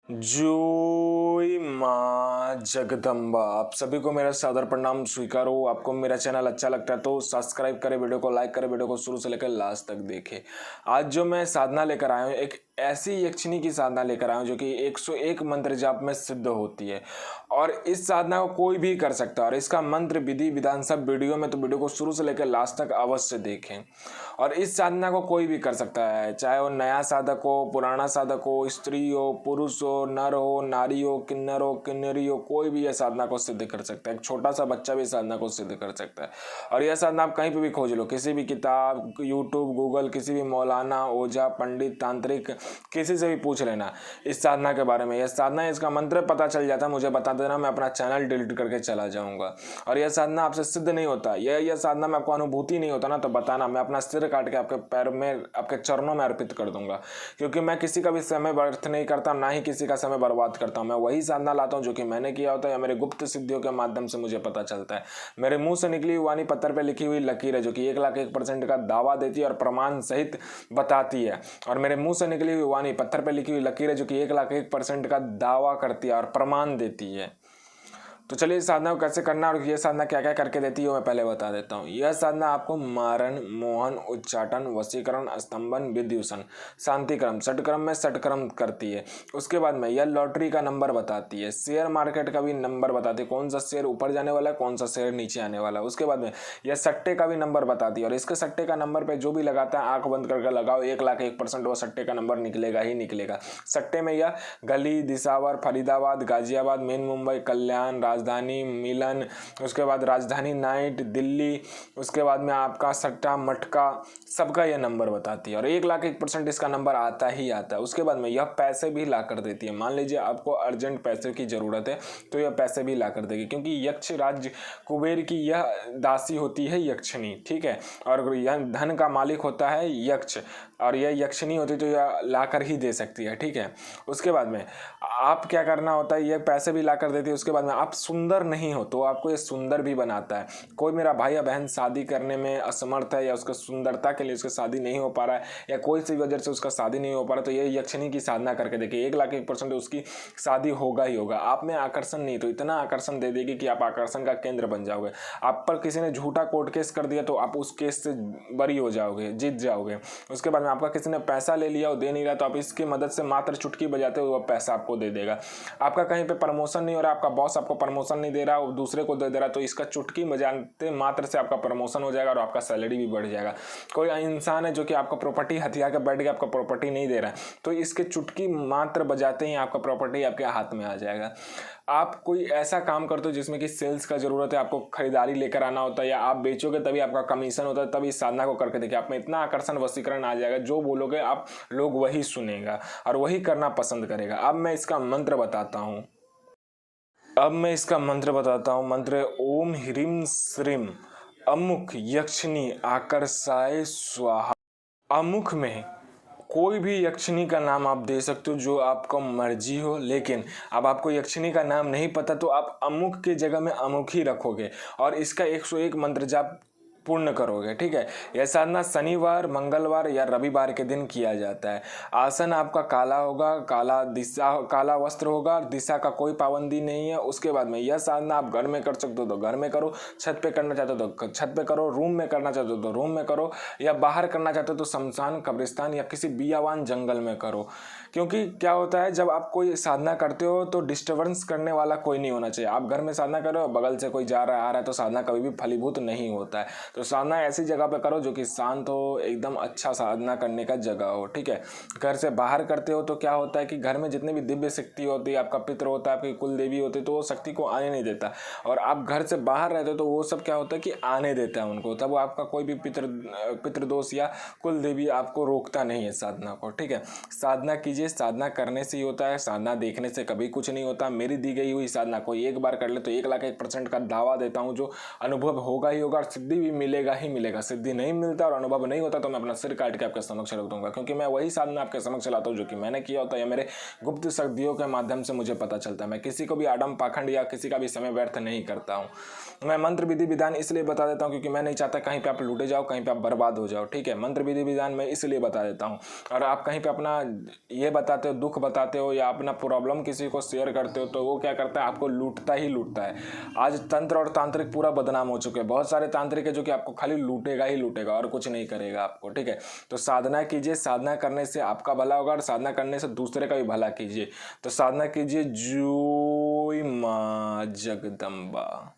जय माँ जगदम्बा। आप सभी को मेरा सादर प्रणाम स्वीकार हो। आपको मेरा चैनल अच्छा लगता है तो सब्सक्राइब करें, वीडियो को लाइक करें, वीडियो को शुरू से लेकर लास्ट तक देखें। आज जो मैं साधना लेकर आया हूँ, एक ऐसी यक्षिणी की साधना लेकर आया हूँ जो कि 101 मंत्र जाप में सिद्ध होती है और इस साधना को कोई भी कर सकता है। और इसका मंत्र विधि विधान सब वीडियो में, तो वीडियो को शुरू से लेकर लास्ट तक अवश्य देखें। और इस साधना को कोई भी कर सकता है, चाहे वो नया साधक हो, पुराना साधक हो, स्त्री हो, पुरुष हो, नर हो, नारी हो, किन्नर हो, किन्नरी हो, कोई भी यह साधना को सिद्ध कर सकता है। एक छोटा सा बच्चा भी साधना को सिद्ध कर सकता है। और यह साधना आप कहीं पे भी खोज लो, किसी भी किताब, यूट्यूब, गूगल, किसी भी मौलाना, ओझा, पंडित, तांत्रिक, किसी से भी पूछ लेना इस साधना के बारे में। यह साधना, इसका मंत्र पता चल जाता है, मुझे बता देना, मैं अपना चैनल डिलीट करके चला जाऊंगा। और यह साधना आपसे सिद्ध नहीं होता, यह साधना में आपको अनुभूति नहीं होता ना, तो बताना, मैं अपना सिर काट के आपके पैर में, आपके चरणों में अर्पित कर दूंगा। क्योंकि मैं किसी का भी समय व्यर्थ नहीं करता, ना ही किसी का समय बर्बाद करता हूं। मैं वही साधना लाता हूं जो कि मैंने किया होता है या मेरे गुप्त सिद्धियों के माध्यम से मुझे पता चलता है। मेरे मुंह से निकली हुई वाणी पत्थर पे लिखी हुई लकीर है जो कि 1,01% का दावा देती है और प्रमाण सहित बताती है। और मेरे मुंह से निकली हुई वाणी पत्थर पे लिखी हुई लकीर है जो कि 1,01% का दावा करती है और प्रमाण देती है। तो चलिए इस साधना को कैसे करना और यह साधना क्या क्या करके देती है मैं पहले बता देता हूँ। यह साधना आपको मारण, मोहन, उच्चाटन, वशीकरण, स्तंभन, विद्युषण, शांतिक्रम, षटक्रम में षटक्रम करती है। उसके बाद में यह लॉटरी का नंबर बताती है, शेयर मार्केट का भी नंबर बताती है, कौन सा शेयर ऊपर जाने वाला है, कौन सा शेयर नीचे आने वाला है। उसके बाद में यह सट्टे का भी नंबर बताती है और इसके सट्टे का नंबर पर जो भी लगाता है आंख बंद करके लगाओ, 1,01% वो सट्टे का नंबर निकलेगा ही निकलेगा। सट्टे में यह गली, दिसावर, फरीदाबाद, गाजियाबाद, मेन मुंबई, कल्याण, राजधानी, मिलन, उसके बाद राजधानी नाइट, दिल्ली, उसके बाद में आपका सट्टा, मटका, सबका यह नंबर बताती है और 1,01% इसका नंबर आता ही आता है। उसके बाद में यह पैसे भी ला कर देती है। मान लीजिए आपको अर्जेंट पैसे की जरूरत है तो यह पैसे भी ला कर देगी, क्योंकि यक्ष राज कुबेर की यह दासी होती है यक्षिणी, ठीक है। और यह धन का मालिक होता है यक्ष और यह यक्षिणी होती तो यह ला कर ही दे सकती है, ठीक है। उसके बाद में आप क्या करना होता है, यह पैसे भी ला कर देती है। उसके बाद में आप सुंदर नहीं हो तो आपको ये सुंदर भी बनाता है। कोई मेरा भाई या बहन शादी करने में असमर्थ है या उसका सुंदरता के लिए उसका शादी नहीं हो पा रहा है या कोई सी वजह से उसका शादी नहीं हो पा रहा, तो ये यक्षिणी की साधना करके देखिए, 1,01% उसकी शादी होगा ही होगा। आप में आकर्षण नहीं तो इतना आकर्षण दे देगी कि आप आकर्षण का केंद्र बन जाओगे। आप पर किसी ने झूठा कोर्ट केस कर दिया तो आप उस केस से बरी हो जाओगे, जीत जाओगे। उसके बाद में आपका किसी ने पैसा ले लिया और दे नहीं रहा तो आप इसकी मदद से मात्र चुटकी बजाते हुए पैसा आपको दे देगा। आपका कहीं पे प्रमोशन नहीं हो रहा, आपका बॉस आपको प्रमोशन नहीं दे रहा, वो दूसरे को दे रहा, तो इसका चुटकी बजाते मात्र से आपका प्रमोशन हो जाएगा और आपका सैलरी भी बढ़ जाएगा। कोई इंसान है जो कि आपका प्रॉपर्टी हथिया के बैठ गया, आपका प्रॉपर्टी नहीं दे रहा है, तो इसके चुटकी मात्र बजाते ही आपका प्रॉपर्टी आपके हाथ में आ जाएगा। आप कोई ऐसा काम करते हो जिसमें कि सेल्स का जरूरत है, आपको खरीदारी लेकर आना होता है या आप बेचोगे तभी आपका कमीशन होता है, तभी इस साधना को करके देखिए, आप में इतना आकर्षण, वशीकरण आ जाएगा, जो बोलोगे आप लोग वही सुनेगा और वही करना पसंद करेगा। अब मैं इसका मंत्र बताता हूँ। मंत्र ओम ह्रीं श्रीं अमुक यक्षिणी आकर्षाय स्वाहा। अमुक में कोई भी यक्षिणी का नाम आप दे सकते हो जो आपको मर्जी हो, लेकिन अब आपको यक्षिणी का नाम नहीं पता तो आप अमुक की जगह में अमुक ही रखोगे और इसका 101 मंत्र जाप पूर्ण करोगे, ठीक है। यह साधना शनिवार, मंगलवार या रविवार के दिन किया जाता है। आसन आपका काला होगा, काला वस्त्र होगा, दिशा का कोई पाबंदी नहीं है। उसके बाद में यह साधना आप घर में कर सकते हो तो घर में करो, छत पे करना चाहते हो तो छत पे करो, रूम में करना चाहते हो तो रूम में करो, या बाहर करना चाहते हो तो शमशान, कब्रिस्तान या किसी बियावान जंगल में करो। क्योंकि क्या होता है, जब आप कोई साधना करते हो तो डिस्टर्बेंस करने वाला कोई नहीं होना चाहिए। आप घर में साधना कर रहे हो, बगल से कोई जा रहा है आ रहा है तो साधना कभी भी फलीभूत नहीं होता है। तो साधना ऐसी जगह पे करो जो कि शांत हो, एकदम अच्छा साधना करने का जगह हो, ठीक है। घर से बाहर करते हो तो क्या होता है कि घर में जितनी भी दिव्य शक्ति होती है, आपका पितृ होता है, आपकी कुल देवी होती है, तो वो शक्ति को आने नहीं देता। और आप घर से बाहर रहते हो तो वो सब क्या होता है कि आने देता है उनको, तब आपका कोई भी पितृदोष या कुल देवी आपको रोकता नहीं है साधना को, ठीक है। साधना कीजिए, साधना करने से ही होता है, साधना देखने से कभी कुछ नहीं होता। मेरी दी गई हुई साधना कोई एक बार कर ले तो 1,01% का दावा देता हूँ जो अनुभव होगा ही होगा और सिद्धि भी मिलेगा ही मिलेगा। सिद्धि नहीं मिलता और अनुभव नहीं होता तो मैं अपना सिर काट के आपके समक्ष रख दूंगा, क्योंकि मैं वही साधना आपके समक्ष लाता हूँ जो कि मैंने किया होता है, या मेरे गुप्त शक्तियों के माध्यम से मुझे पता चलता है। मैं किसी को भी आडम पाखंड या किसी का भी समय व्यर्थ नहीं करता हूँ। मैं मंत्र विधि विधान इसलिए बता देता हूँ क्योंकि मैं नहीं चाहता कहीं पे आप लूटे जाओ, कहीं पे आप बर्बाद हो जाओ, ठीक है। मंत्र विधि विधान मैं इसलिए बता देता हूँ। और आप कहीं पे अपना ये बताते हो, दुख बताते हो या अपना प्रॉब्लम किसी को शेयर करते हो, तो वो क्या करता है, आपको लूटता ही लूटता है। आज तंत्र और तांत्रिक पूरा बदनाम हो चुके हैं। बहुत सारे तांत्रिक है जो कि आपको खाली लूटेगा ही लूटेगा और कुछ नहीं करेगा आपको, ठीक है। तो साधना कीजिए, साधना करने से आपका भला होगा और साधना करने से दूसरे का भी भला कीजिए। तो साधना कीजिए। जय मां जगदम्बा।